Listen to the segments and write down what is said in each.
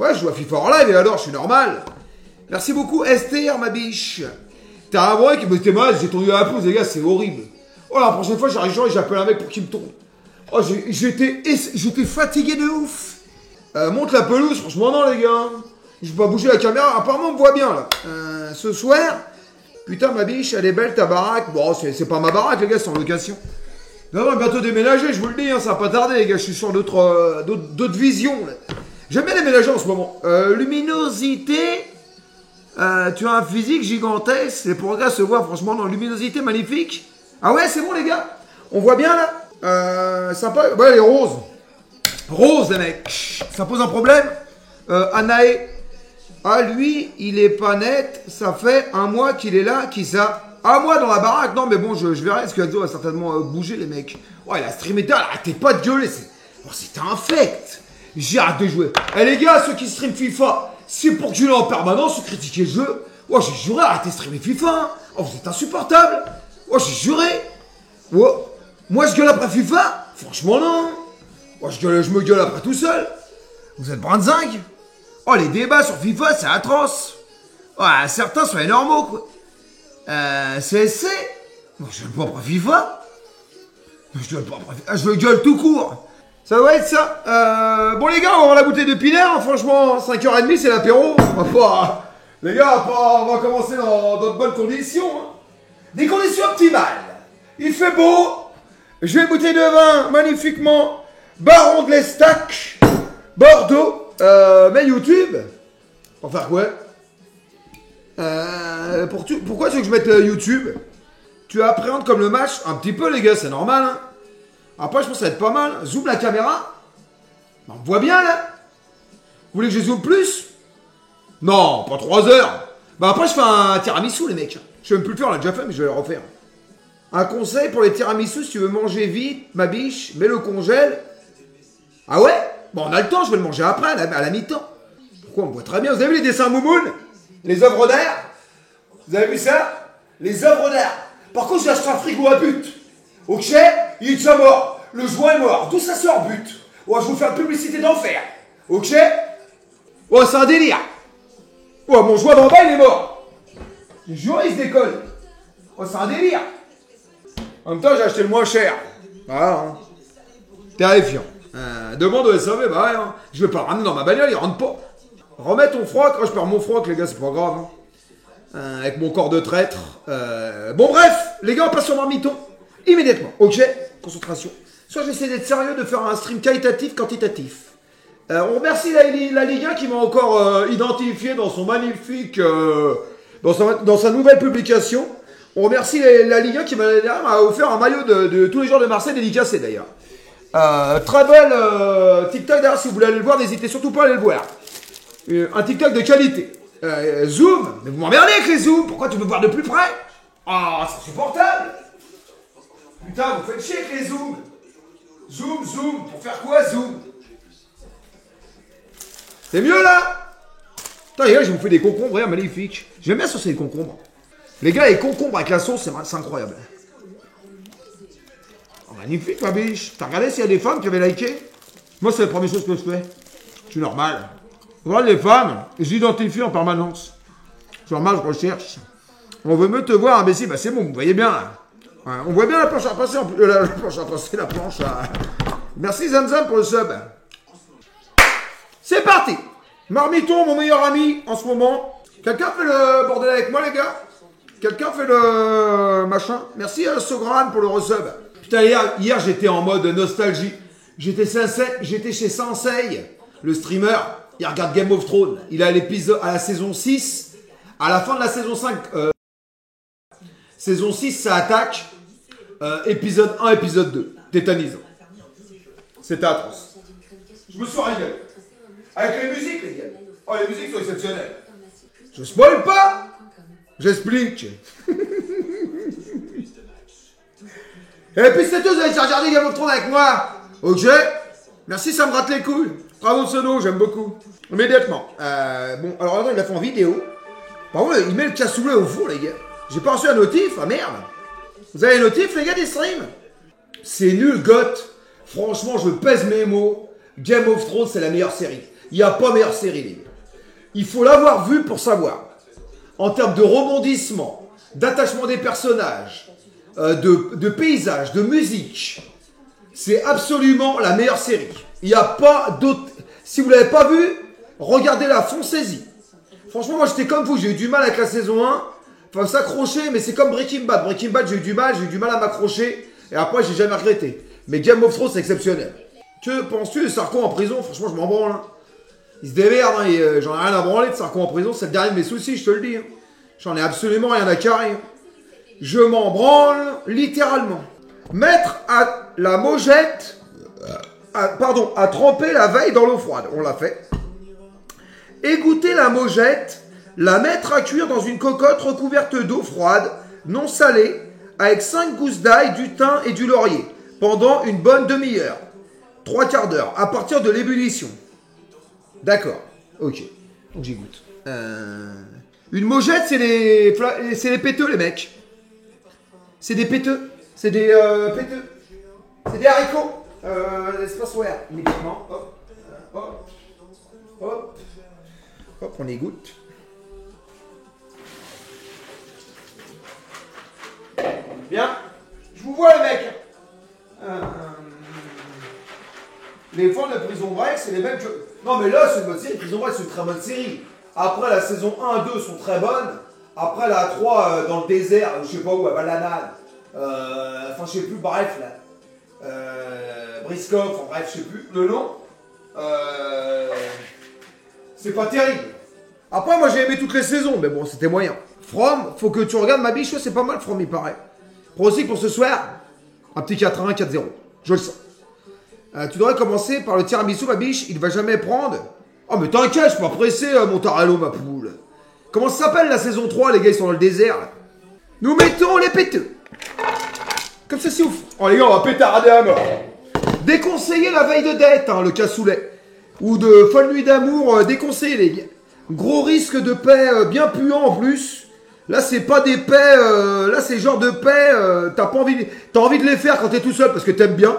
Ouais, je joue à FIFA en live et alors, je suis normal. Merci beaucoup, Esther, ma biche. T'as un break, mais t'es malade, j'ai tourné à la pause, les gars, c'est horrible. Oh, la prochaine fois, j'arrive et j'appelle un mec pour qu'il me tourne. Oh, j'étais fatigué de ouf. Monte la pelouse, franchement, non, les gars. Je vais pas bouger la caméra, apparemment, on me voit bien, là. Ce soir, putain, ma biche, elle est belle, ta baraque. Bon, c'est pas ma baraque, les gars, c'est en location. Non, on va bientôt déménager, je vous le dis, hein, ça va pas tarder, les gars, je suis sur d'autres visions, là. J'aime bien déménager en ce moment. Luminosité. Tu as un physique gigantesque. Les progrès se voient franchement dans luminosité magnifique. Ah ouais, c'est bon, les gars. On voit bien, là. Sympa. Ouais, les roses. Rose, les mecs. Ça pose un problème. Anae. Ah, lui, il est pas net. Ça fait un mois qu'il est là. Qui ça? Un mois dans la baraque. Non, mais bon, je verrai. Parce que Adzo va certainement bouger, les mecs. Ouais, il a streamé tard. Arrêtez pas de gueuler. C'est infect. J'ai hâte de jouer. Eh les gars, ceux qui stream FIFA, c'est pour que je en permanence, critiquer le jeu. Oh, j'ai juré, arrêtez de streamer FIFA. Hein. Oh, vous êtes insupportable. Oh, j'ai juré. Oh. Moi, je gueule après FIFA. Franchement, non. Oh, je me gueule après tout seul. Vous êtes brinzingue. Oh, les débats sur FIFA, c'est atroce. Oh, certains sont normaux, quoi. CSC. Moi, je gueule pas après FIFA. Je gueule pas après FIFA. Je gueule tout court. Ça doit être ça. Bon les gars, on va avoir la bouteille de Pinard, hein, franchement, 5h30 c'est l'apéro. Les gars, on va commencer dans de bonnes conditions. Hein. Des conditions optimales. Il fait beau. J'ai une bouteille de vin magnifiquement. Baron de l'Estac. Bordeaux. Mais YouTube. Pour faire quoi? Pourquoi tu veux que je mette YouTube? Tu appréhendes comme le match? Un petit peu les gars, c'est normal. Hein. Après, je pense que ça va être pas mal. Zoom la caméra. On me voit bien, là. Vous voulez que je zoome plus? Non, pas 3 heures. Bah après, je fais un tiramisu, les mecs. Je vais même plus le faire, on l'a déjà fait, mais je vais le refaire. Un conseil pour les tiramisu, si tu veux manger vite, ma biche, mets le congèle. Ah ouais? Bon, on a le temps, je vais le manger après, à la mi-temps. Pourquoi on me voit très bien? Vous avez vu les dessins Moumoun? Les œuvres d'art? Vous avez vu ça? Les œuvres d'art. Par contre, j'ai acheté un frigo à but. Ok, il est déjà mort. Le joint est mort. D'où ça sort, but? Ouais, je vous fais une publicité d'enfer. Ok? Ouais, c'est un délire. Ouais, mon joint d'en bas, il est mort. Les juré, il se décolle. Ouais, c'est un délire. En même temps, j'ai acheté le moins cher. Voilà. Hein. Terrifiant. Demande au SAV, bah ouais. Hein. Je vais pas le ramener dans ma bagnole, il rentre pas. Remets ton froc. Oh, je perds mon froc, les gars, c'est pas grave. Hein. Avec mon corps de traître. Bon, bref, les gars, on passe sur Marmiton. Immédiatement, ok, concentration. Soit j'essaie d'être sérieux, de faire un stream qualitatif, quantitatif. On remercie la Ligue 1 qui m'a encore identifié dans son magnifique, dans sa nouvelle publication. On remercie la Ligue 1 qui m'a offert un maillot de tous les joueurs de Marseille dédicacé d'ailleurs. Très belle TikTok d'ailleurs, si vous voulez aller le voir, n'hésitez surtout pas à aller le voir. Un TikTok de qualité. Zoom, mais vous m'emmerdez avec les zooms, pourquoi tu veux voir de plus près? Ah, c'est insupportable. Putain, vous faites chier avec les zooms. Zoom, pour faire quoi, zoom? C'est mieux, là? Putain, les gars, je vous fais des concombres, regarde, magnifiques. J'aime bien saucer les concombres. Les gars, les concombres avec la sauce, c'est incroyable. Oh, magnifique, ma biche. T'as regardé s'il y a des femmes qui avaient liké? Moi, c'est la première chose que je fais. Je suis normal. Regarde les femmes, j'identifie en permanence. Je suis normal, je recherche. On veut mieux te voir, imbécile. Bah, c'est bon, vous voyez bien, là. Ouais, on voit bien la planche à passer, la planche à... Merci Zamzam pour le sub. C'est parti. Marmiton, mon meilleur ami en ce moment. Quelqu'un fait le bordel avec moi, les gars? Quelqu'un fait le machin? Merci à Sogran pour le resub. Putain, hier j'étais en mode nostalgie. J'étais chez Sensei, le streamer. Il regarde Game of Thrones. Il est à la saison 6. À la fin de la saison 5... saison 6, ça attaque. Épisode 1, épisode 2. Tétanisant. C'était atroce. Je me suis régalé. Avec les musiques, les gars. Oh, les musiques sont exceptionnelles. Je spoil pas. J'explique. Et puis c'est tout, vous allez regarder Game of Thrones avec moi. Ok. Merci, ça me gratte les couilles. Bravo Sono, j'aime beaucoup. Immédiatement. Bon, alors attends, il a fait en vidéo. Par contre, il met le cassoulet au four, les gars. J'ai pas reçu un notif, ah merde. Vous avez un notif, les gars, des streams? C'est nul, goth. Franchement, je pèse mes mots. Game of Thrones, c'est la meilleure série. Il n'y a pas meilleure série, les gars. Il faut l'avoir vue pour savoir. En termes de rebondissement, d'attachement des personnages, de paysage, de musique, c'est absolument la meilleure série. Il n'y a pas d'autre... Si vous ne l'avez pas vue, regardez-la, foncez-y. Franchement, moi j'étais comme vous, j'ai eu du mal avec la saison 1. Enfin, s'accrocher, mais c'est comme Breaking Bad. Breaking Bad, j'ai eu du mal à m'accrocher. Et après, j'ai jamais regretté. Mais Game of Thrones, c'est exceptionnel. Que penses-tu de Sarko en prison? Franchement, je m'en branle. Hein. Il se démerde, hein, j'en ai rien à branler de Sarko en prison. C'est le dernier de mes soucis, je te le dis. Hein. J'en ai absolument rien à carrer. Hein. Je m'en branle, littéralement. Mettre à la mojette... à tremper la veille dans l'eau froide. On l'a fait. Égoutter la mojette, la mettre à cuire dans une cocotte recouverte d'eau froide, non salée, avec 5 gousses d'ail, du thym et du laurier, pendant une bonne demi-heure. 3/4 d'heure, à partir de l'ébullition. D'accord. Ok. Donc j'y goûte. Une mojette, c'est les péteux, les mecs. C'est des péteux. C'est des péteux. C'est des haricots. L'espace ouvert. Uniquement. Hop. Hop. Hop. Hop, on les goûte. Bien. Je vous vois, les mecs. Les fans de Prison Break, c'est les mêmes que... Non, mais là, c'est une bonne série. Prison Break, c'est une très bonne série. Après, la saison 1 et 2 sont très bonnes. Après, la 3, dans le désert, je sais pas où, à Balanade. Enfin, je sais plus, bref, là. Briscoe, enfin, bref, je sais plus le nom. C'est pas terrible. Après, moi, j'ai aimé toutes les saisons, mais bon, c'était moyen. From, faut que tu regardes ma biche, c'est pas mal, From, il paraît. Pronostic pour ce soir, un petit 4-1, 4-0. Je le sens. Tu devrais commencer par le tiramisu, ma biche, il va jamais prendre. Oh, mais t'inquiète, je suis pas pressé, Montarello, ma poule. Comment ça s'appelle la saison 3, les gars, ils sont dans le désert, là. Nous mettons les péteux. Comme ça, c'est ouf. Oh, les gars, on va pétarder à mort. Déconseillé la veille de dette, hein, le cassoulet. Ou de folle nuit d'amour, déconseillé, les gars. Gros risque de paix bien puant en plus. Là, c'est pas des paix, là, c'est genre de paix, t'as envie de les faire quand t'es tout seul parce que t'aimes bien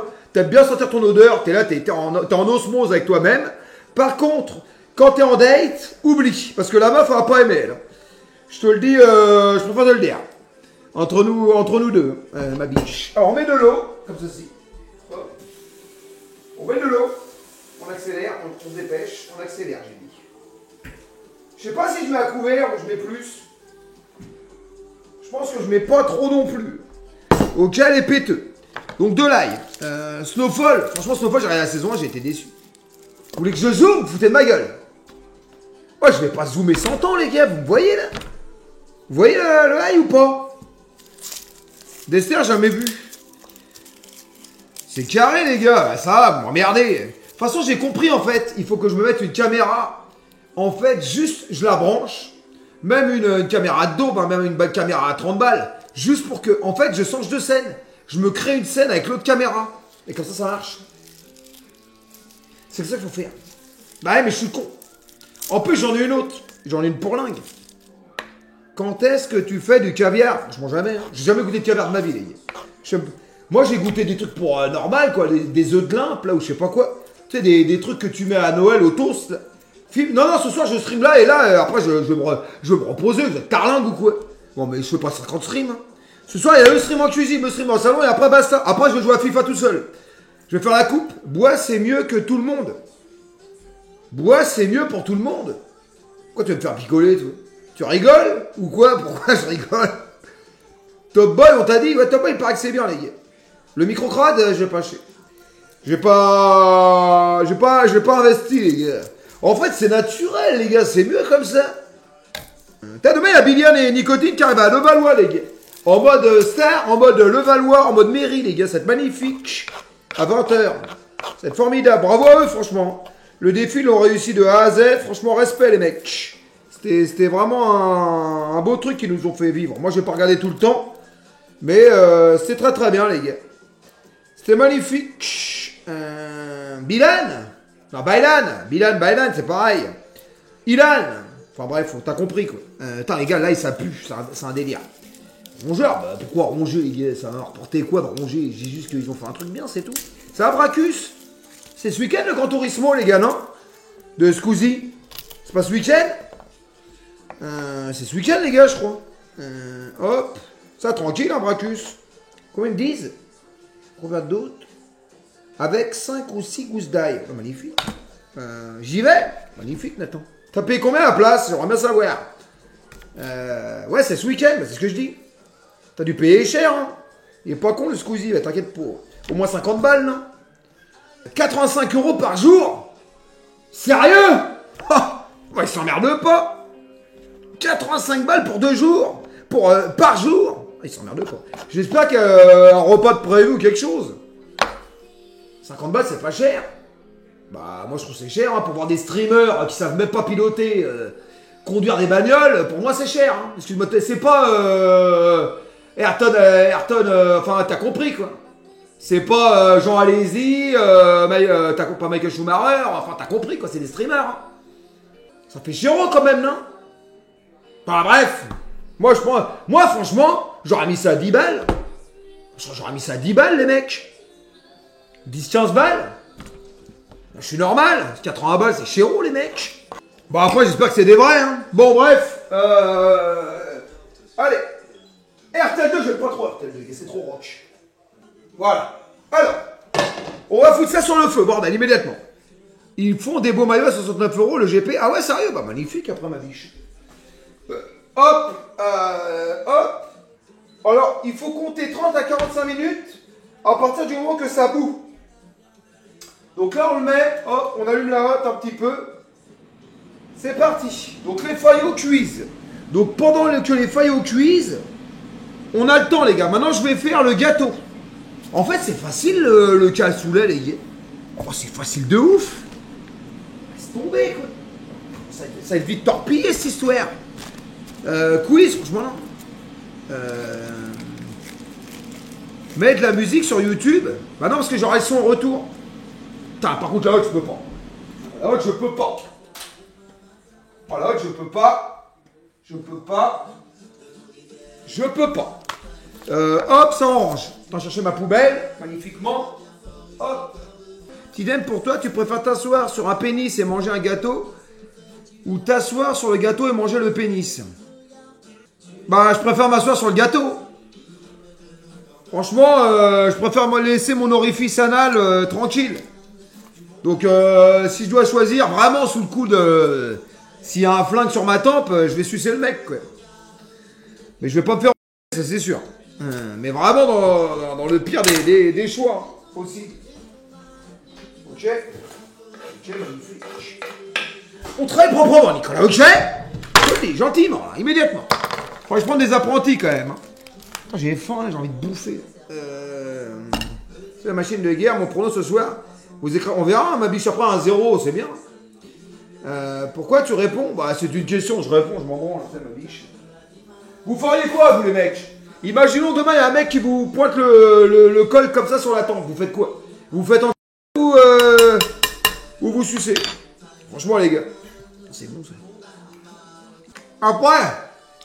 sentir ton odeur, t'es là, t'es en osmose avec toi-même. Par contre, quand t'es en date, oublie, parce que la meuf, elle va pas aimer, elle. Je te le dis, je préfère te le dire. Entre nous deux, ma biche. Alors, on met de l'eau, comme ceci. Hop. On met de l'eau, on accélère, on se dépêche, on accélère, j'ai dit. Je sais pas si je mets à couvert ou je mets plus. Je pense que je mets pas trop non plus. Ok, les péteux. Donc de l'ail. Snowfall. Franchement, Snowfall, j'ai regardé la saison 1, j'ai été déçu. Vous voulez que je zoome? Vous foutez de ma gueule. Ouais, je vais pas zoomer 100 ans, les gars. Vous me voyez, là? Vous voyez le ail ou pas? Dester, jamais vu. C'est carré, les gars. Ça va, vous m'emmerdez. De toute façon, j'ai compris, en fait. Il faut que je me mette une caméra. En fait, juste, je la branche. Même une caméra de daube, hein, même une caméra à 30 balles. Juste pour que, en fait, je change de scène. Je me crée une scène avec l'autre caméra. Et comme ça marche. C'est ça qu'il faut faire. Bah ouais, mais je suis con. En plus, j'en ai une autre. J'en ai une pourlingue. Quand est-ce que tu fais du caviar? Franchement, jamais. Hein. J'ai jamais goûté de caviar de ma vie, les gars. Moi, j'ai goûté des trucs pour normal, quoi. Des œufs de limpe, là, ou je sais pas quoi. Tu sais, des trucs que tu mets à Noël au toast, là. Non, ce soir, je stream là, et là, après, je vais me reposer. Vous êtes carlingue ou quoi? Bon, mais je fais pas 50 streams. Hein. Ce soir, il y a le stream en cuisine, le stream en salon, et après, basta. Après, je vais jouer à FIFA tout seul. Je vais faire la coupe. Bois, c'est mieux que tout le monde. Bois, c'est mieux pour tout le monde. Pourquoi tu vas me faire picoler, toi? Tu rigoles? Ou quoi? Pourquoi je rigole? Top Boy, on t'a dit? Ouais, Top Boy, il paraît que c'est bien, les gars. Le micro-crade, je vais pas acheter. J'ai pas investi, les gars. En fait, c'est naturel, les gars. C'est mieux comme ça. T'as demain, il y a Billion et Nicotine qui arrivent à Levallois, les gars. En mode star, en mode Levallois, en mode mairie, les gars. C'est magnifique. À 20h. C'est formidable. Bravo à eux, franchement. Le défi, ils l'ont réussi de A à Z. Franchement, respect, les mecs. C'était vraiment un beau truc qu'ils nous ont fait vivre. Moi, je vais pas regarder tout le temps. Mais c'était très très bien, les gars. C'était magnifique. Bilan? Non, Bailan, c'est pareil. Ilan. Enfin bref, t'as compris, quoi. Attends, les gars, là, ça pue. C'est un délire. Rongeur, bah pourquoi ronger, les gars? Ça va reporter quoi de ronger? J'ai juste qu'ils ont fait un truc bien, c'est tout. Ça va, Bracus? C'est ce week-end, le Grand Turismo, les gars, non? De Squeezie. C'est pas ce week-end? C'est ce week-end, les gars, je crois. Hop. Ça, tranquille, hein, Bracus. Combien ils me disent? Combien d'autres? Avec 5 ou 6 gousses d'ail. Oh, magnifique. J'y vais. Magnifique, Nathan. T'as payé combien la place? J'aimerais bien savoir. Ouais, c'est ce week-end, c'est ce que je dis. T'as dû payer cher, hein. Il est pas con, le Squeezie, t'inquiète pour. Au moins 50 balles, non? 85 € par jour? Sérieux? Ouais, ils s'emmerdent pas. 85 balles pour 2 jours? Par jour? Ils s'emmerdent pas. J'espère qu'il y a un repas de prévu ou quelque chose. 50 balles, c'est pas cher. Bah, moi, je trouve que c'est cher, hein, pour voir des streamers qui savent même pas piloter, conduire des bagnoles. Pour moi, c'est cher, hein. Excuse-moi, c'est pas Ayrton, enfin, t'as compris, quoi. C'est pas Jean Alési, t'as pas Michael Schumacher, enfin, t'as compris, quoi, c'est des streamers, hein. Ça fait chiant, quand même, non? Enfin, bref. Moi, franchement, j'aurais mis ça à 10 balles. J'aurais mis ça à 10 balles, les mecs. 10-15 balles. Je suis normal. 80 balles, c'est chéro, les mecs. Bon, après, j'espère que c'est des vrais, hein. Bon, bref. Allez. RTL 2, je vais pas trop RTL 2, c'est trop rock. Voilà. Alors, on va foutre ça sur le feu, bordel, immédiatement. Ils font des beaux maillots à 69 € le GP. Ah ouais, sérieux? Bah, magnifique, après ma biche. Hop. Alors, il faut compter 30 à 45 minutes à partir du moment que ça bout. Donc là, on le met, hop, on allume la hotte un petit peu. C'est parti. Donc les faillots cuisent. Donc pendant que les faillots cuisent, on a le temps, les gars. Maintenant, je vais faire le gâteau. En fait, c'est facile le cassoulet, les gars. Oh, c'est facile de ouf. Laisse tomber, quoi. Ça va être vite torpillé, cette histoire. Quiz, franchement, non. Mettre de la musique sur YouTube. Bah non, parce que j'aurai le son en retour. Putain, par contre, la hotte, je peux pas. La hotte, je peux pas. Oh, la hotte, je peux pas. Je peux pas. Je peux pas. Hop, ça orange. Attends, chercher ma poubelle, magnifiquement. Hop. Tidem, pour toi, tu préfères t'asseoir sur un pénis et manger un gâteau ou t'asseoir sur le gâteau et manger le pénis? Bah, je préfère m'asseoir sur le gâteau. Franchement, je préfère me laisser mon orifice anal tranquille. Donc, si je dois choisir, vraiment sous le coup de... S'il y a un flingue sur ma tempe, je vais sucer le mec, quoi. Mais je vais pas me faire... Ça, c'est sûr. Mais vraiment dans le pire des choix, aussi. Ok. Ok, magnifique. On travaille proprement, Nicolas, ok? Je dis, gentiment, là, immédiatement. Faut que je prenne des apprentis, quand même. J'ai faim, j'ai envie de bouffer. C'est la machine de guerre, mon prono ce soir. On verra, ma biche après un 0, c'est bien. Pourquoi tu réponds? Bah, c'est une question, je réponds, je m'en branle, c'est ma biche. Vous feriez quoi, vous, les mecs? Imaginons demain, il y a un mec qui vous pointe le col comme ça sur la tempe. Vous faites quoi? Vous faites en ou vous sucez? Franchement, les gars, c'est bon, ça. Après,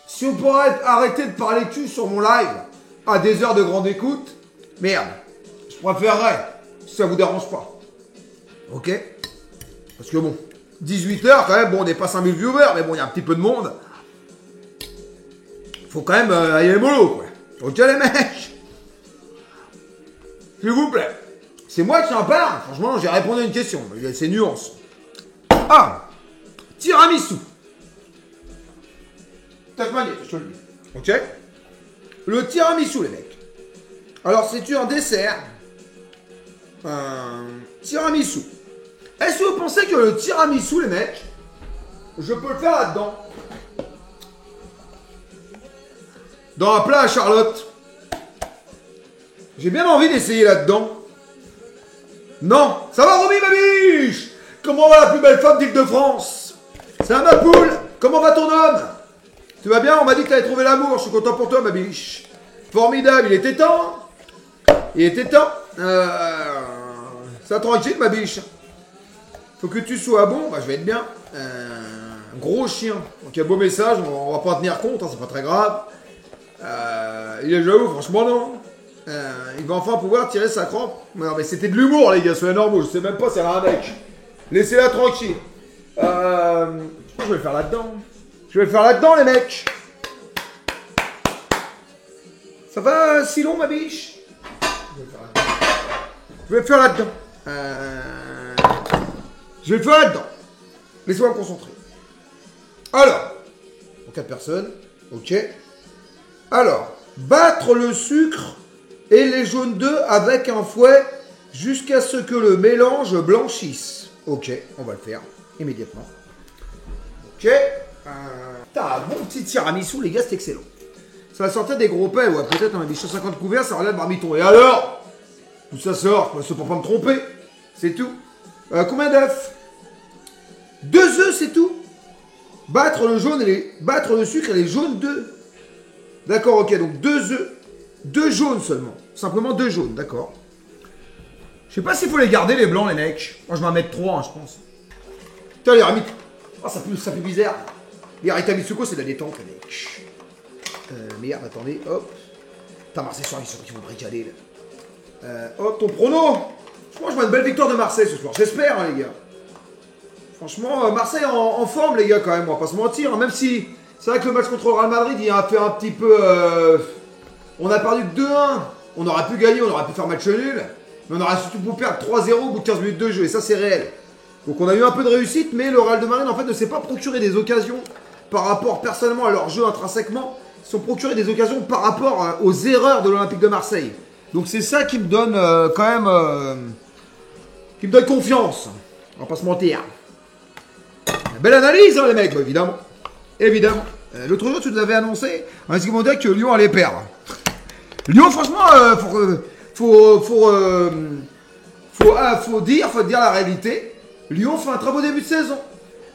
si on pourrait arrêter de parler cul sur mon live à des heures de grande écoute, merde, je préférerais, si ça vous dérange pas. Ok? Parce que bon, 18h quand même, bon, on n'est pas 5000 viewers, mais bon, il y a un petit peu de monde. Faut quand même aller mollo, quoi. Ok, les mecs? S'il vous plaît. C'est moi qui en parle. Franchement, j'ai répondu à une question. C'est nuance. Ah! Tiramisu. Tasmanie, je te le dis. Ok? Le tiramisu, les mecs. Alors, c'est un dessert. Tiramisu. Est-ce que vous pensez que le tiramisu, les mecs, je peux le faire là-dedans? Dans un plat à Charlotte. J'ai bien envie d'essayer là-dedans. Non. Ça va, Romy, ma biche? Comment va la plus belle femme d'Île-de-France? Ça va, ma poule? Comment va ton homme? Tu vas bien? On m'a dit que tu avais trouvé l'amour. Je suis content pour toi, ma biche. Formidable. Il était temps. Il était temps. Ça tranquille, ma biche. Faut que tu sois bon. Bah, je vais être bien. Gros chien. Donc, il y a beau message. On va pas tenir compte. Hein, c'est pas très grave. Il est jaloux, franchement, non. Il va enfin pouvoir tirer sa crampe. Non, mais c'était de l'humour, les gars. Soyez normaux. Je sais même pas si elle a un mec. Laissez-la tranquille. Je vais le faire là-dedans. Je vais le faire là-dedans, les mecs. Ça va si long, ma biche? Je vais le faire là-dedans. Je vais le faire là-dedans. Laissez-moi me concentrer. Alors, pour 4 personnes, ok. Alors, battre le sucre et les jaunes d'œufs avec un fouet jusqu'à ce que le mélange blanchisse. Ok, on va le faire immédiatement. Ok. T'as un bon petit tiramisu, les gars, c'est excellent. Ça va sortir des gros pains, ouais, peut-être un biche 150 couverts, ça relève marmiton. Et alors? Tout ça sort, c'est pour pas me tromper. C'est tout. Combien d'œufs? 2 œufs, c'est tout. Battre le sucre et les jaunes d'œufs. D'accord, ok, donc 2 œufs. 2 jaunes seulement. Simplement 2 jaunes, d'accord. Je sais pas s'il faut les garder, les blancs, les mecs. Moi, je vais en mettre 3, hein, je pense. Putain, les ramites. Oh, ça fait bizarre. Les Rita Mitsuko, c'est de la détente, les mecs. Merde, attendez, hop. Putain, Marseille soir, ils sont qui vont bricaler, là. Hop, ton prono. Je vois une belle victoire de Marseille ce soir. J'espère, hein, les gars. Franchement, Marseille en forme, les gars, quand même. On va pas se mentir. Hein, même si c'est vrai que le match contre le Real Madrid, il a fait un petit peu... On a perdu 2-1. On aurait pu gagner, on aurait pu faire match nul. Mais on aurait surtout pu perdre 3-0 au bout de 15 minutes de jeu. Et ça, c'est réel. Donc on a eu un peu de réussite, mais le Real de Madrid, en fait, ne s'est pas procuré des occasions par rapport, personnellement, à leur jeu intrinsèquement. Ils se sont procurés des occasions par rapport aux erreurs de l'Olympique de Marseille. Donc c'est ça qui me donne quand même... qui me donne confiance. On va pas se mentir. Belle analyse, hein, les mecs, bah, évidemment. Évidemment. L'autre jour, tu nous avais annoncé, on a dit que Lyon allait perdre. Lyon, franchement, faut dire la réalité. Lyon fait un très beau début de saison.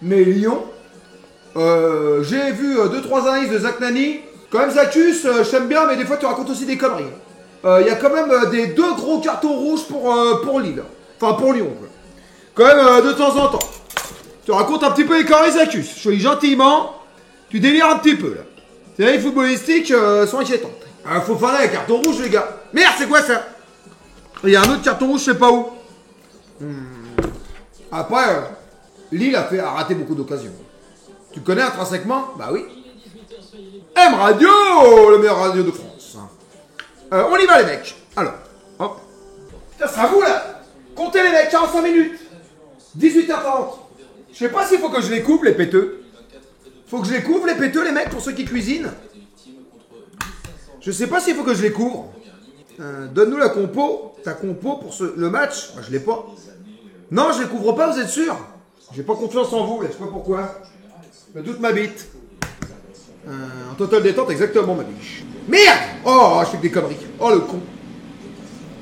Mais Lyon, j'ai vu 2-3 analyses de Zach Nani. Quand même, Zacchus, je t'aime bien, mais des fois, tu racontes aussi des conneries. Il y a quand même des 2 gros cartons rouges pour Lille. Enfin, pour Lyon, quoi. Quand même, de temps en temps. Tu racontes un petit peu les conneries, Zacchus. Je suis gentiment, tu délires un petit peu, là. C'est les footballistiques sont inquiétantes. Faut faire un carton rouge, les gars. Merde, c'est quoi ça? Il y a un autre carton rouge, je sais pas où. Après, Lille a raté beaucoup d'occasions. Tu connais intrinsèquement? Bah oui. M Radio, le meilleur radio de France. On y va, les mecs. Alors, hop. Putain, c'est à vous, là. Comptez, les mecs, 45 minutes. 18h30. Je sais pas s'il faut que je les couvre, les péteux. Faut que je les couvre, les péteux, les mecs, pour ceux qui cuisinent. Je sais pas s'il faut que je les couvre. Donne-nous la compo. Ta compo pour le match. Bah, je l'ai pas. Non, je les couvre pas, vous êtes sûr? J'ai pas confiance en vous, là. Je sais pas pourquoi. Le doute m'habite. En total détente, exactement, ma biche. Merde! Oh, je fais que des conneries. Oh, le con.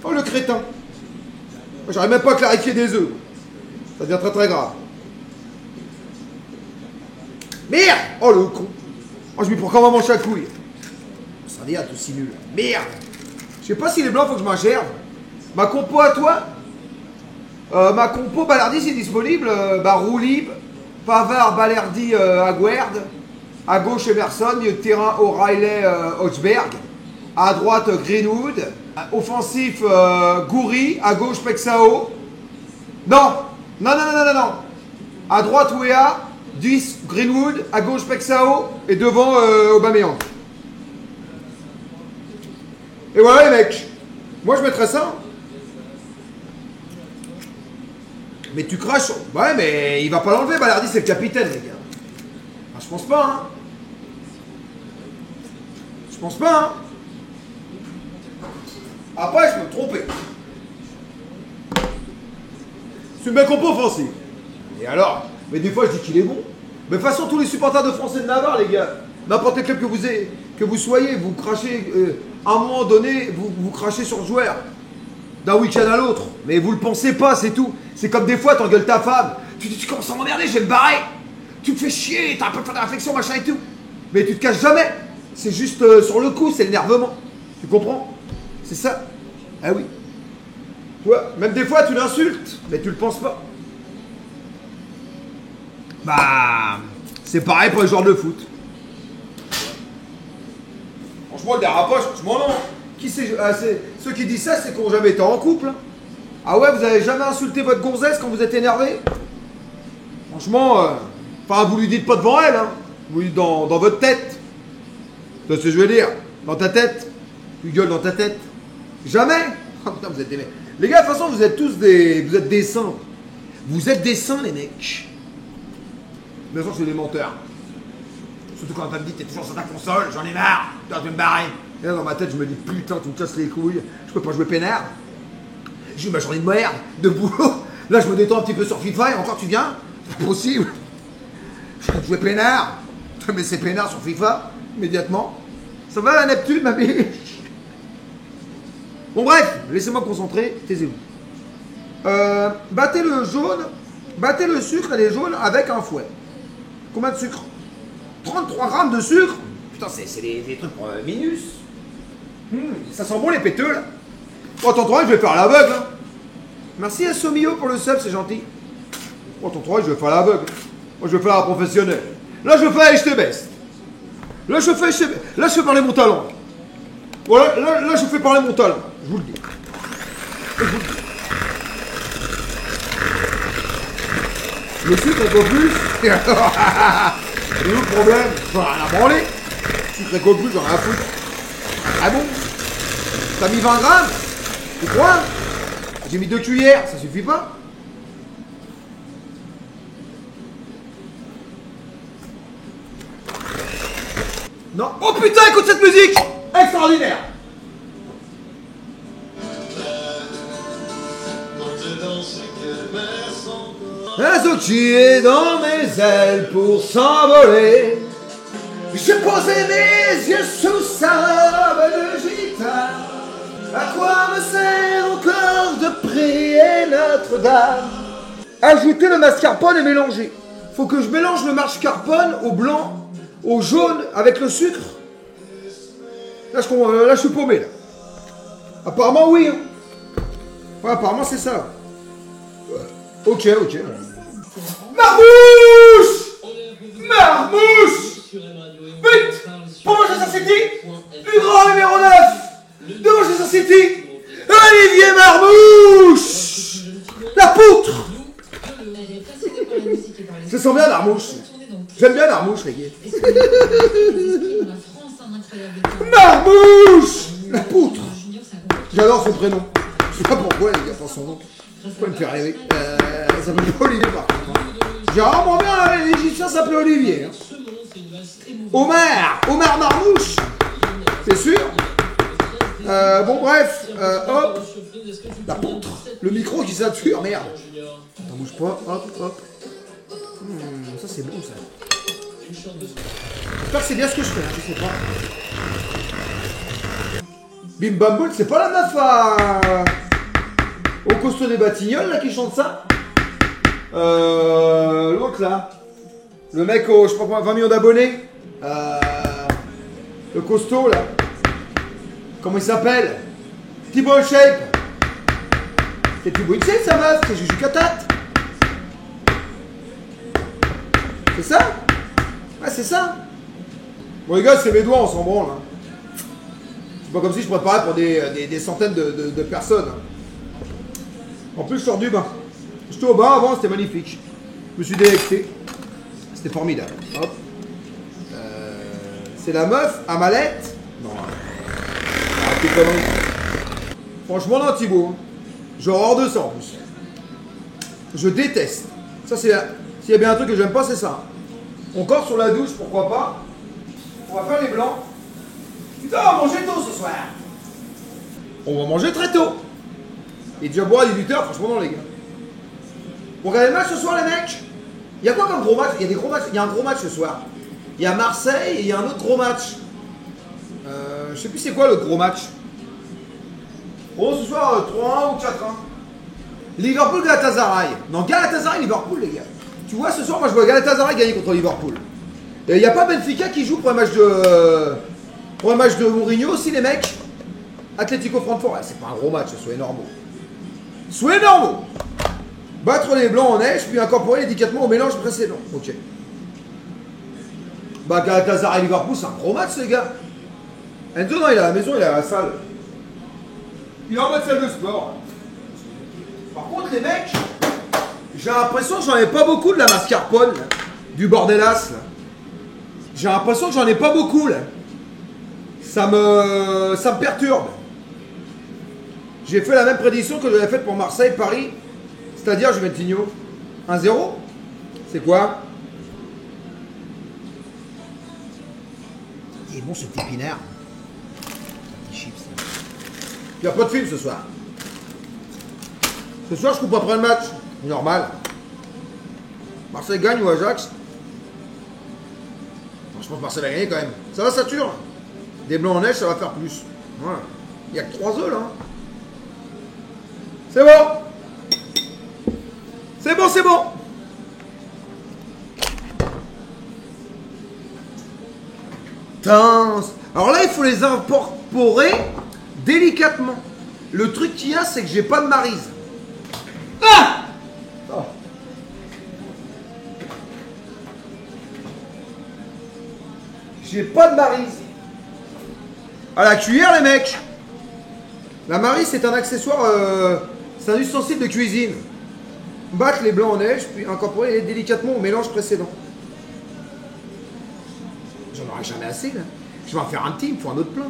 Oh, le crétin. J'arrive même pas à clarifier des œufs. Ça devient très très grave. Merde! Oh, le con. Oh, je m'y prends quand même en chaque couille. Ça dit, tout si nul. Merde! Je sais pas si les blancs, faut que je m'ingère. Ma compo à toi? Ma compo, Balerdi, c'est disponible. Roulib, Pavard, Balerdi, Aguerd. À gauche, Emerson. Milieu de terrain, O'Reilly, Hochberg. À droite, Greenwood. Offensif, Goury. À gauche, Pexao. Non. À droite, Wea. 10, Greenwood. À gauche, Pexao. Et devant, Aubameyang. Et voilà, les mecs. Moi, je mettrais ça. Mais tu craches. Ouais, mais il va pas l'enlever, Balerdi, c'est le capitaine, les gars. Ah, je pense pas, hein. Je pense pas, hein. Après, je peux me tromper. C'est une belle compo offensive. Et alors? Mais des fois, je dis qu'il est bon. Mais de toute façon, tous les supporters de Français de Navarre, les gars, n'importe quel club que vous soyez, vous crachez, à un moment donné, vous crachez sur le joueur. D'un week-end à l'autre. Mais vous le pensez pas, c'est tout. C'est comme des fois, t'engueules ta femme. Tu commences à m'emmerder, je vais me barrer. Tu me fais chier, t'as un peu de faire de réflexion, machin et tout. Mais tu te caches jamais. C'est juste sur le coup, c'est l'énervement. Tu comprends? C'est ça. Ah oui. Toi, même des fois, tu l'insultes, mais tu le penses pas. Bah, c'est pareil pour les joueurs de foot. Franchement, le dérapage, franchement, non. Ceux qui disent ça, c'est qu'ils n'ont jamais été en couple. Hein. Ah ouais, vous avez jamais insulté votre gonzesse quand vous êtes énervé? Franchement, enfin, vous lui dites pas devant elle, hein. Vous lui dites dans votre tête. C'est ce que je veux dire. Dans ta tête. Tu gueules dans ta tête. Jamais. Oh putain, vous êtes des mecs. Les gars, de toute façon, vous êtes tous des... Vous êtes des saints. Vous êtes des saints, les mecs. Bien sûr, c'est des menteurs. Surtout quand on me dit, t'es toujours sur ta console, j'en ai marre. Tu vas me barrer. Et là, dans ma tête, je me dis, putain, tu me casses les couilles. Je peux pas jouer peinard. J'ai eu ma journée de merde, de boulot. Là, je me détends un petit peu sur FIFA et encore, tu viens? C'est pas possible. Je vais jouer peinard. Tu mets ces peinards sur FIFA, immédiatement. Ça va la Neptune, ma biche? Bon, bref, laissez-moi me concentrer, taisez-vous. Battez le jaune, battez le sucre et les jaunes avec un fouet. Combien de sucre? 33 grammes de sucre? Putain, c'est des trucs pour Minus. Ça sent bon les péteux, là. Oh, tonton, je vais faire à l'aveugle. Hein. Merci à Somio pour le sub, c'est gentil. Oh, tonton, je vais faire à l'aveugle. Moi, je vais faire à la professionnelle. Là, je fais je te baisse. Là, je fais parler mon talent. Voilà, là, je fais parler mon talent. Je vous le dis. Le sucre, un peu plus. Et le problème, j'en ai rien à branler. Le sucre, un peu plus, j'en ai rien à foutre. Ah bon? T'as mis 20 grammes? Tu crois? J'ai mis 2 cuillères, ça suffit pas? Non. Oh putain, écoute cette musique! Extraordinaire! Un zoo qui est dans mes ailes pour s'envoler. J'ai posé mes yeux sous sa de gitane. À quoi me sert encore de prier Notre-Dame? Ajoutez le mascarpone et mélanger. Faut que je mélange le mascarpone au blanc, au jaune avec le sucre. Là, je suis paumé, là. Apparemment, oui. Hein. Ouais, apparemment, c'est ça. Ok. Marmouche! Vite! Pour Manchester City, plus grand numéro 9 de Manchester City, Olivier Marmouche! La poutre! Ça sent bien Marmouche. J'aime bien Marmouche, les gars. Marmouche! La poutre! J'adore son prénom. Je sais pas pourquoi, les gars, pensent son nom. Pourquoi il me fait rêver? Ça s'appelle pas Olivier, par contre. J'ai rarement bien l'Égyptien s'appelait Olivier. Hein. Omar Marmouche. C'est sûr. Bon, bref. Hop. La poutre. Le micro qui sature, merde. T'en bouge pas. Hop. Ça, c'est bon, ça. J'espère que c'est bien ce que je fais, hein, je sais pas. Bim Bam Boum, c'est pas la meuf au costaud des Batignolles là qui chante ça? L'autre là. Le mec au, je sais pas quoi, 20 millions d'abonnés. Le costaud là. Comment il s'appelle? Thibaut Shape. C'est Thibaut Shape sa meuf, c'est Juju Katat. C'est ça? Ouais, c'est ça. Bon les gars, c'est mes doigts, on s'en branle. Hein. C'est pas comme si je préparais pour des centaines de personnes. En plus, je sors du bain. J'étais au bain avant, c'était magnifique. Je me suis délecté. C'était formidable. Hop. C'est la meuf à mallette. Non. Arrêtez de conneries. Franchement, non, Thibaut. J'ai horreur de ça en plus. Je déteste. Ça, c'est. S'il y a bien un truc que j'aime pas, c'est ça. Encore sur la douche, pourquoi pas. On va faire les blancs. Putain, on va manger tôt ce soir. On va manger très tôt. Et déjà boire à 18h, franchement non les gars. Vous regardez le match ce soir les mecs? Il y a quoi comme gros match? Il y a des gros matchs. Il y a un gros match ce soir. Il y a Marseille et il y a un autre gros match. Je sais plus c'est quoi l'autre gros match. Bon ce soir 3-1 ou 4-1. Liverpool Galatasaray. Non Galatasaray Liverpool les gars. Tu vois ce soir moi je vois Galatasaray gagner contre Liverpool. Et il n'y a pas Benfica qui joue pour un match de Mourinho aussi les mecs. Atlético Francfort, ouais, c'est pas un gros match, soyez normaux. Soyez normaux. Battre les blancs en neige, puis incorporer les 10 au mélange précédent. Ok. Bah Galatasaray Liverpool, c'est un gros match les gars. Enzo non, il est à la maison, il est à la salle. Il est en mode salle de sport. Par contre les mecs, J'ai l'impression que j'en ai pas beaucoup de la mascarpone, là, du bordelas, là. J'ai l'impression que j'en ai pas beaucoup, là. Ça me perturbe. J'ai fait la même prédiction que j'avais faite pour Marseille, Paris. C'est-à-dire, je vais mettre Tigno. 1-0. C'est quoi? Il est bon ce petit pinard. Petit chips. Il n'y a pas de film ce soir. Ce soir, je coupe après le match. Normal. Marseille gagne ou Ajax? Je pense que Marseille va gagner quand même. Ça va, ça tue. Des blancs en neige, ça va faire plus. Voilà. Il n'y a que 3 œufs là. C'est bon. C'est bon, c'est bon. Alors là, il faut les incorporer délicatement. Le truc qu'il y a, c'est que j'ai pas de maryse. Ah! Oh. J'ai pas de maryse. À la cuillère, les mecs. La maryse, c'est un accessoire, c'est un ustensile de cuisine. Battre les blancs en neige, puis incorporer délicatement au mélange précédent. J'en aurai jamais assez, là. Je vais en faire un petit, il me faut un autre plein.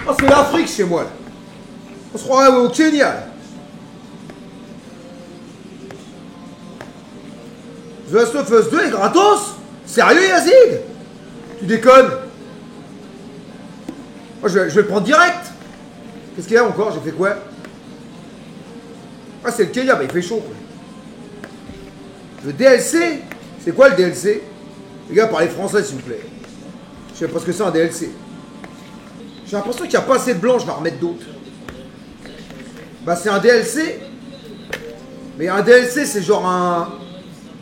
Oh, c'est l'Afrique chez moi, là. On se croirait au Kenya, là. The Last of Us 2 est gratos? Sérieux, Yazid? Tu déconnes? Moi, je vais le prendre direct. Qu'est-ce qu'il y a encore? J'ai fait quoi? Ah, c'est le Kenya, bah il fait chaud, quoi. Le DLC? C'est quoi le DLC? Les gars, parlez français, s'il vous plaît. Je sais pas ce que c'est un DLC. J'ai l'impression qu'il n'y a pas assez de blanc, je vais en remettre d'autres. Bah, c'est un DLC. Mais un DLC, c'est genre un...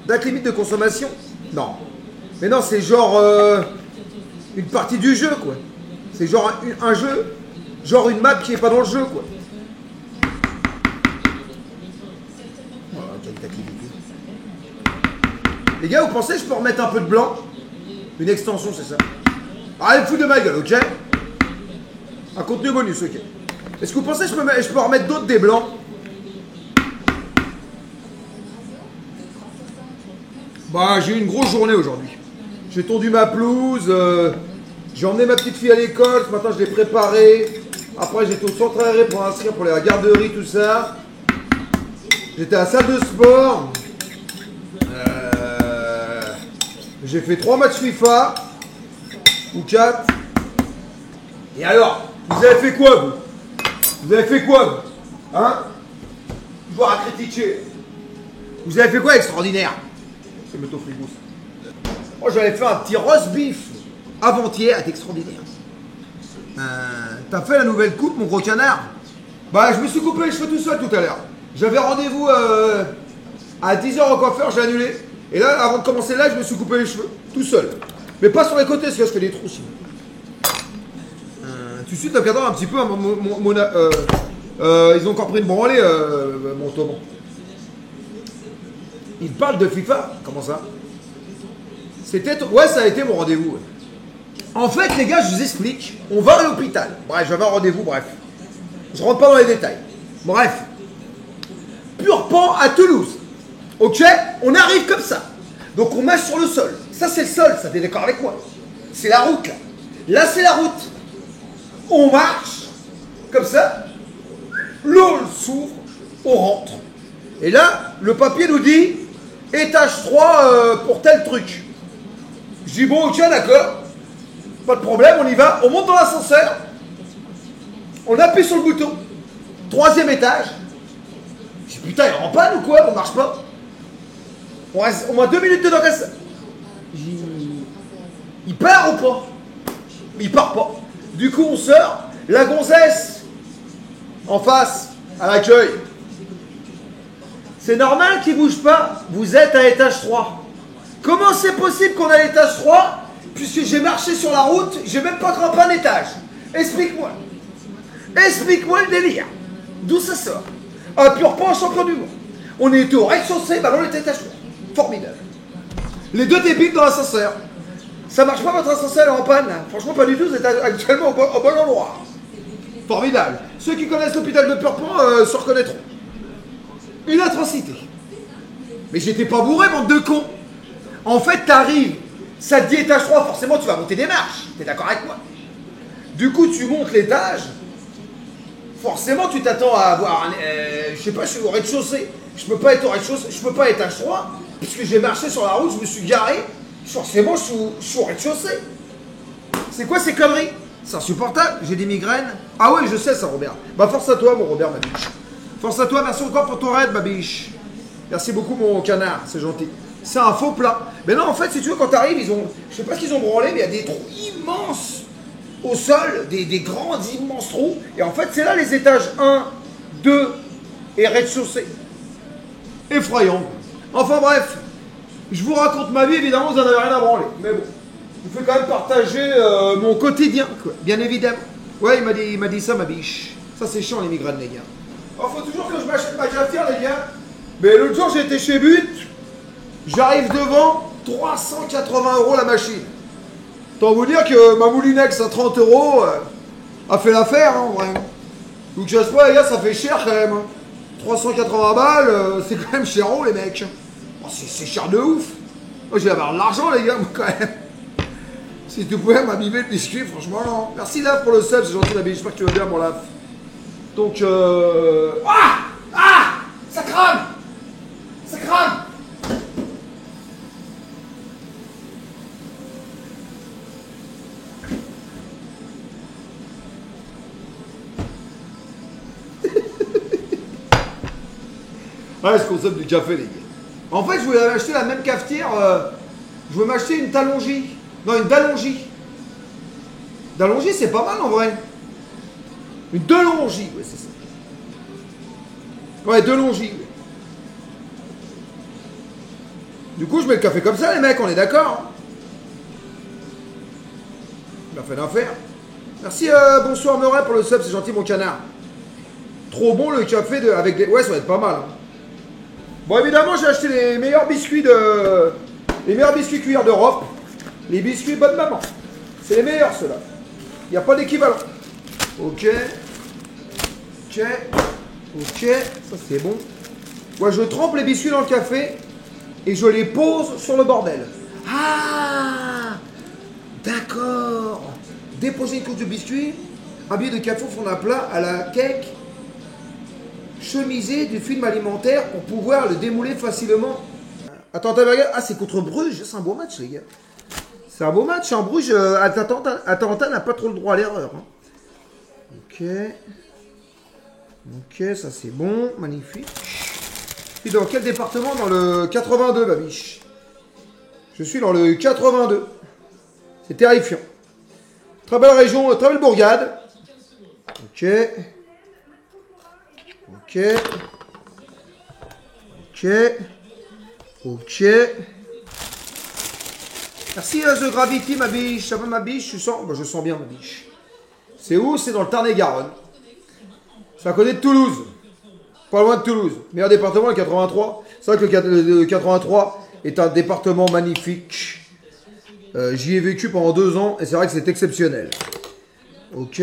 date limite de consommation? Non. Mais non, c'est genre une partie du jeu, quoi. C'est genre un jeu, genre une map qui est pas dans le jeu, quoi. Voilà, qualitativité. Les gars, vous pensez que je peux remettre un peu de blanc? Une extension, c'est ça. Allez, me foutre de ma gueule, ok? Un contenu bonus, ok. Est-ce que vous pensez que je peux remettre d'autres des blancs? Bah, j'ai eu une grosse journée aujourd'hui. J'ai tondu ma pelouse, j'ai emmené ma petite fille à l'école, ce matin je l'ai préparée. Après j'étais au centre aéré pour inscrire pour la garderie, tout ça. J'étais à la salle de sport. J'ai fait 3 matchs FIFA. Ou 4. Et alors, vous avez fait quoi, vous? Vous avez fait quoi, vous? Hein? Voir à critiquer. Vous avez fait quoi extraordinaire? C'est métaux frigo. Oh, j'avais fait un petit roast beef avant-hier, c'est extraordinaire. T'as fait la nouvelle coupe, mon gros canard? Bah, je me suis coupé les cheveux tout seul tout à l'heure. J'avais rendez-vous à 10h au coiffeur, j'ai annulé. Et là, avant de commencer là, je me suis coupé les cheveux tout seul. Mais pas sur les côtés, parce que je fais des trous sinon. Tu suis, t'as regardé un petit peu ils ont encore pris une branlée, mon Thomas. Il parle de FIFA. Comment ça? C'était... Ouais, ça a été mon rendez-vous. Ouais. En fait, les gars, je vous explique. On va à l'hôpital. Bref, j'avais un rendez-vous, bref. Je rentre pas dans les détails. Bref. Pur pan à Toulouse. Ok? On arrive comme ça. Donc on marche sur le sol. Ça, c'est le sol, ça, t'es d'accord avec moi? C'est la route, là. Là, c'est la route. On marche. Comme ça. L'eau s'ouvre. On rentre. Et là, le papier nous dit... Étage 3 pour tel truc. Je dis bon, ok, d'accord. Pas de problème, on y va. On monte dans l'ascenseur. On appuie sur le bouton. 3e étage. Je dis putain, il est en panne ou quoi? On marche pas. On reste au moins 2 minutes dedans. Il part ou pas? Il part pas. Du coup, on sort. La gonzesse en face, à l'accueil. C'est normal qu'il bouge pas. Vous êtes à l'étage 3. Comment c'est possible qu'on est à l'étage 3 puisque j'ai marché sur la route, j'ai même pas grimpé un étage? Explique-moi. Explique-moi le délire. D'où ça sort? Un pur pan champion du monde. On était au rez-de-chaussée, bah on était à étage 3. Formidable. Les deux débiles dans l'ascenseur. Ça marche pas votre ascenseur en panne là. Franchement pas du tout, vous êtes actuellement au bon endroit. Formidable. Ceux qui connaissent l'hôpital de Purpan se reconnaîtront. Une atrocité. Mais j'étais pas bourré, bande de cons. En fait, t'arrives, ça te dit étage 3, forcément tu vas monter des marches. T'es d'accord avec moi? Du coup, tu montes l'étage. Forcément, tu t'attends à avoir je sais pas, je suis au rez-de-chaussée. Je peux pas être au rez-de-chaussée, je peux pas être étage 3, puisque j'ai marché sur la route, je me suis garé. Forcément, je suis au rez-de-chaussée. C'est quoi ces conneries? C'est insupportable, j'ai des migraines. Ah ouais, je sais ça, Robert. Bah, force à toi, mon Robert, ma biche. Force à toi, merci encore pour ton raid, ma biche. Merci beaucoup, mon canard, c'est gentil. C'est un faux plat. Mais non, en fait, si tu veux, quand t'arrives, ils ont. Je sais pas ce qu'ils ont branlé, mais il y a des trous immenses au sol, des grands, immenses trous. Et en fait, c'est là les étages 1, 2 et rez-de-chaussée. Effrayant. Enfin bref, je vous raconte ma vie, évidemment, vous n'en avez rien à branler. Mais bon, je vous fais quand même partager mon quotidien, quoi. Bien évidemment. Ouais, il m'a dit ça, ma biche. Ça, c'est chiant, les migraines, les gars. Alors, faut toujours que je m'achète ma cafetière, les gars. Mais l'autre jour, j'étais chez But. J'arrive devant, 380 € la machine. Tant vous dire que ma Moulinex à 30 € a fait l'affaire, hein, en vrai. Donc je sais pas, les gars, ça fait cher quand même. 380 balles, c'est quand même cher, les mecs. Oh, c'est cher de ouf. Moi, je vais avoir de l'argent, les gars, moi, quand même. Si tu pouvais m'abîmer le biscuit, franchement, non. Merci, Laf, pour le sub, c'est gentil, la bille. J'espère que tu vas bien, mon Laf. Donc, Ah, ça crame. Ça crame. Ouais, ce concept du café, les gars. En fait, je voulais acheter la même cafetière. Je veux m'acheter une Talongie. Non, une Dalongie. Dalongie, c'est pas mal en vrai. Une Delongie, ouais, c'est ça. Ouais, Delongie. Ouais. Du coup, je mets le café comme ça, les mecs, on est d'accord. Il a fait l'affaire. Merci, bonsoir Meuret pour le sub, c'est gentil, mon canard. Trop bon le café avec des. Ouais, ça va être pas mal. Hein. Bon, évidemment, j'ai acheté les meilleurs biscuits cuillère d'Europe. Les biscuits bonne maman. C'est les meilleurs, ceux-là. Il n'y a pas d'équivalent. Ok. Ok. Ok. Ça, c'est bon. Moi, je trempe les biscuits dans le café et je les pose sur le bordel. Ah, d'accord. Déposer une couche de biscuits, un billet de café au fond d'un plat à la cake. Chemisé du film alimentaire pour pouvoir le démouler facilement. Attends, ah, c'est contre Bruges, c'est un beau match, les gars. C'est un beau match, hein. Bruges, Atalanta n'a pas trop le droit à l'erreur. Hein. Ok. Ok, ça c'est bon, magnifique. Et dans quel département? Dans le 82, ma biche. Je suis dans le 82. C'est terrifiant. Très belle région, très belle bourgade. Ok. Ok. Ok. Ok. Merci The Gravity, ma biche. Ça va, ma biche? Je sens bien, ma biche. C'est où? C'est dans le Tarn-et-Garonne. C'est à côté de Toulouse. Pas loin de Toulouse. Meilleur département, le 83. C'est vrai que le 83 est un département magnifique. J'y ai vécu pendant 2 ans et c'est vrai que c'est exceptionnel. Ok.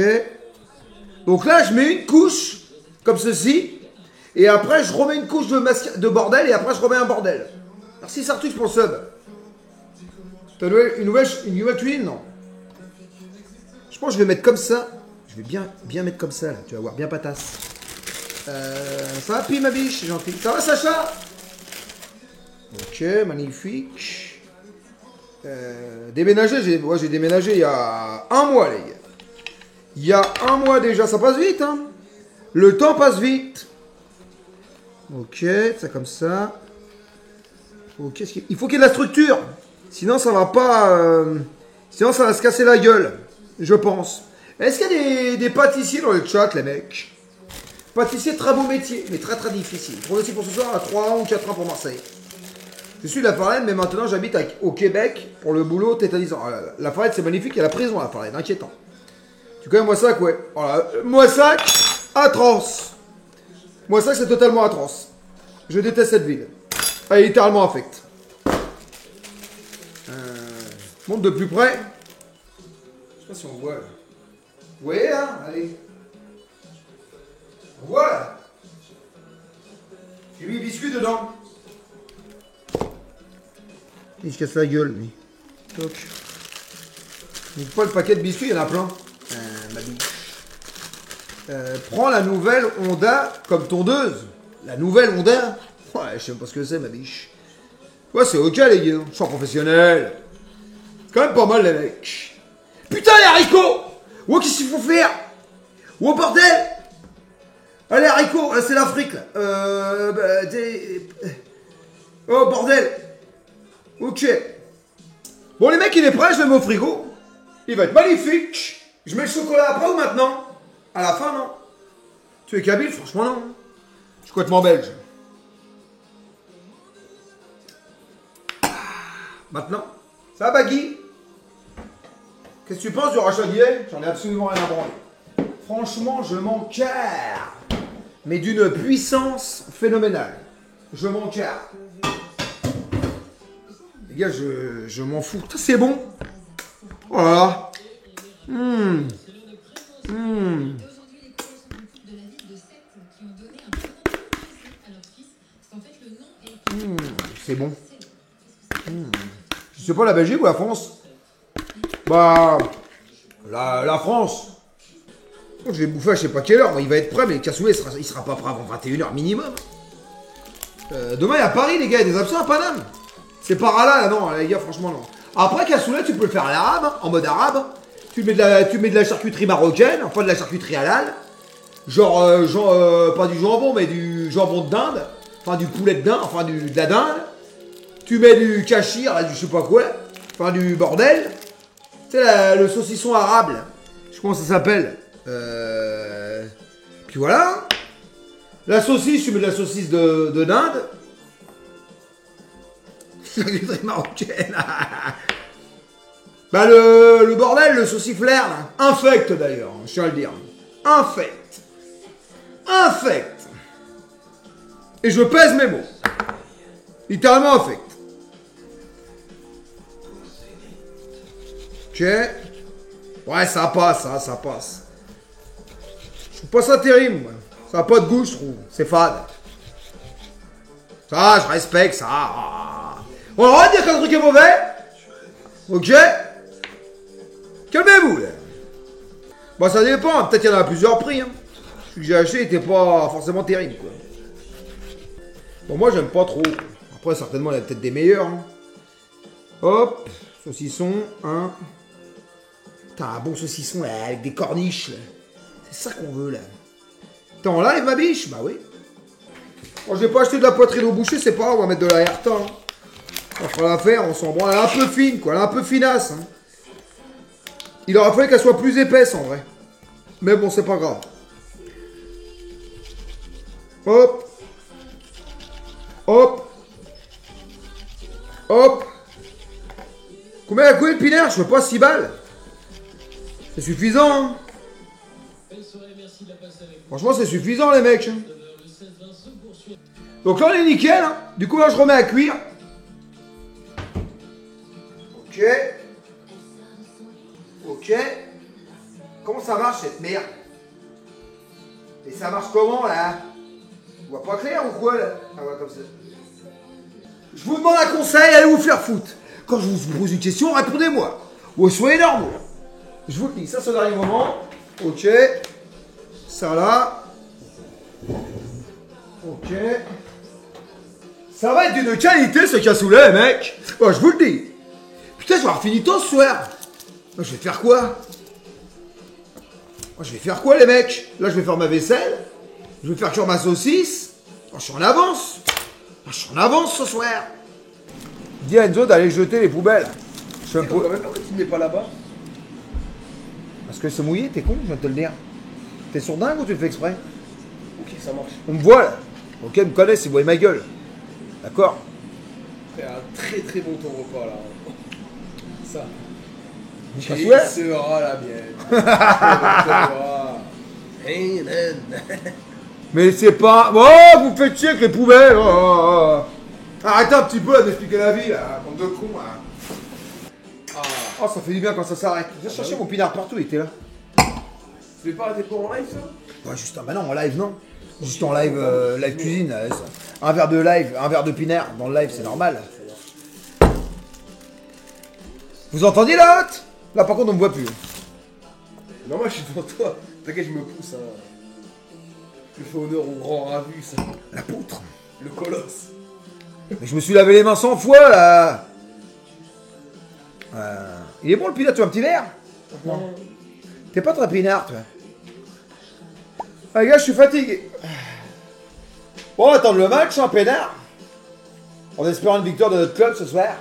Donc là, je mets une couche comme ceci. Et après, je remets une couche de bordel et après, je remets un bordel. Merci Sartux pour le sub. T'as une nouvelle cuisine? Non. Je pense que je vais mettre comme ça. Je vais bien mettre comme ça, là. Tu vas voir, bien patasse. Ça va, puis ma biche, c'est gentil. Ça va, Sacha? Ok, magnifique. Déménager, j'ai déménagé il y a 1 mois, les gars. Il y a 1 mois déjà, ça passe vite, hein. Le temps passe vite. Ok, ça comme ça. Ok, il faut qu'il y ait de la structure. Sinon, ça va pas. Sinon, ça va se casser la gueule. Je pense. Est-ce qu'il y a des pâtissiers dans le chat, les mecs? Pâtissier, très beau métier, mais très très difficile. Pronostic pour ce soir à 3 ou 4 ans pour Marseille. Je suis de la Farlène, mais maintenant j'habite au Québec pour le boulot tétanisant. La Farlène, c'est magnifique, il y a la prison à la Farlène, inquiétant. Tu connais Moissac, ouais. Voilà. Moissac, atroce. Moissac, c'est totalement atroce. Je déteste cette ville. Elle est littéralement affecte. monte de plus près. Je sais pas si on voit là. Vous voyez là? Allez. On voit là. J'ai mis biscuit dedans. Il se casse la gueule, lui. Toc. Donc pas le paquet de biscuits, il y en a plein. Ma biche. Prends la nouvelle Honda comme tondeuse. La nouvelle Honda? Ouais, je sais même pas ce que c'est, ma biche. Ouais, c'est ok, les gars. Je suis professionnel. C'est quand même pas mal, les mecs. Putain, les haricots! Ouais, qu'est-ce qu'il faut faire? Oh, bordel! Allez, haricots, là, c'est l'Afrique, là. Oh, bordel! Ok. Bon, les mecs, il est prêt, je le mets au frigo. Il va être magnifique. Je mets le chocolat après ou maintenant? À la fin, non? Tu es kabyle? Franchement, non. Je suis complètement belge. Maintenant? Ça va, Baggy? Qu'est-ce que tu penses du rachat d'hier? J'en ai absolument rien à branler. Franchement, je m'en carre. Mais d'une puissance phénoménale. Je m'en carre. Les gars, je m'en fous. C'est bon. Voilà. C'est bon. Je sais pas la Belgique ou la France? Bah, la France. Je vais bouffer à je sais pas quelle heure. Il va être prêt, mais le cassoulet, il sera pas prêt avant 21h minimum. Demain, il y a Paris, les gars. Il y a des absents à Paname. C'est pas là, non, les gars, franchement, non. Après, cassoulet, tu peux le faire à l'arabe, hein, en mode arabe. Tu mets de la charcuterie marocaine, enfin de la charcuterie halal. Genre, pas du jambon, mais du jambon de dinde. Enfin, du poulet de dinde, enfin de la dinde. Tu mets du kachir, là, du je sais pas quoi. Enfin, du bordel. Tu sais, le saucisson arabe, là. Je sais comment ça s'appelle. Puis voilà. La saucisse, tu mets de la saucisse de dinde. Charcuterie marocaine. Bah le bordel, le sauciflère, là. Infect d'ailleurs, je tiens à le dire. Infect. Infect. Et je pèse mes mots. Littéralement infect. Ok. Ouais, ça passe, ça passe. Je trouve pas ça terrible, moi. Ça a pas de goût, je trouve. C'est fade. Ça, je respecte ça. On va dire qu'un truc est mauvais. Ok. Calmez-vous, là. Bah, ça dépend. Peut-être qu'il y en a à plusieurs prix. Hein. Celui que j'ai acheté n'était pas forcément terrible, quoi. Bon, moi, j'aime pas trop. Après, certainement, il y a peut-être des meilleurs. Hein. Hop. Saucisson. Hein. Putain, un bon saucisson, là, avec des corniches, là. C'est ça qu'on veut, là. T'es en live, ma biche? Bah oui. Bon, j'ai pas acheté de la poitrine au boucher, c'est pas grave, on va mettre de la Herta. Hein. On fera l'affaire, on s'en branle. Elle est un peu fine, quoi. Elle est un peu finasse. Hein. Il aurait fallu qu'elle soit plus épaisse, en vrai. Mais bon, c'est pas grave. Hop. Hop. Hop. Combien a coûté le Pinard? Je veux pas 6 balles. C'est suffisant, hein. Franchement, c'est suffisant, les mecs. Hein. Donc là, on est nickel. Hein. Du coup, là, je remets à cuire. Ok. Ok. Comment ça marche, cette merde? Et ça marche comment, là? On voit pas clair ou quoi, là? Ah ouais, comme ça. Je vous demande un conseil, allez vous faire foutre. Quand je vous pose une question, répondez-moi. Ou soyez normaux. Je vous le dis, ça, c'est au dernier moment. Ok. Ça, là. Ok. Ça va être d'une qualité, ce cassoulet, mec. Oh, je vous le dis. Putain, je vais avoir fini tôt ce soir. Moi, je vais faire quoi? Moi, je vais faire quoi, les mecs? Là, je vais faire ma vaisselle. Je vais faire cuire ma saucisse. Oh, je suis en avance. Oh, je suis en avance ce soir. Dis à Enzo d'aller jeter les poubelles. Je suis un peu... Pourquoi tu ne mets pas là-bas? Parce que c'est mouillé, t'es con, je viens de te le dire. T'es sourdingue ou tu le fais exprès? Ok, ça marche. On me voit là. Ok, ils me connaissent, ils voient ma gueule. D'accord? C'est un très très bon ton repas là. Ça. Ça Qui souhaite. sera la mienne? Hey, man. Mais c'est pas... Oh, vous faites chier avec les poubelles. Oh. Arrêtez un petit peu là d'expliquer la vie là, bande de cons là. Ah, Oh, ça fait du bien quand ça s'arrête. J'ai cherché mon pinard partout, il était là. tu veux pas arrêter pour en live ça? Ouais, juste bah non, en live, non. Juste en live, live cuisine. Là, ça. Un verre de live, un verre de pinard dans le live, c'est normal. Vous entendiez la hotte? Là, par contre, on me voit plus. Non, moi je suis devant toi. T'inquiète, je me pousse. Hein. Je fais honneur au grand ravu, ça. La poutre. Le colosse. Mais je me suis lavé les mains 100 fois, là. Il est bon le pinard, tu veux un petit verre? Non. T'es pas très pinard, toi. Ah, les gars, je suis fatigué. Bon, on va attendre le match, hein, peinard. En espérant une victoire de notre club ce soir.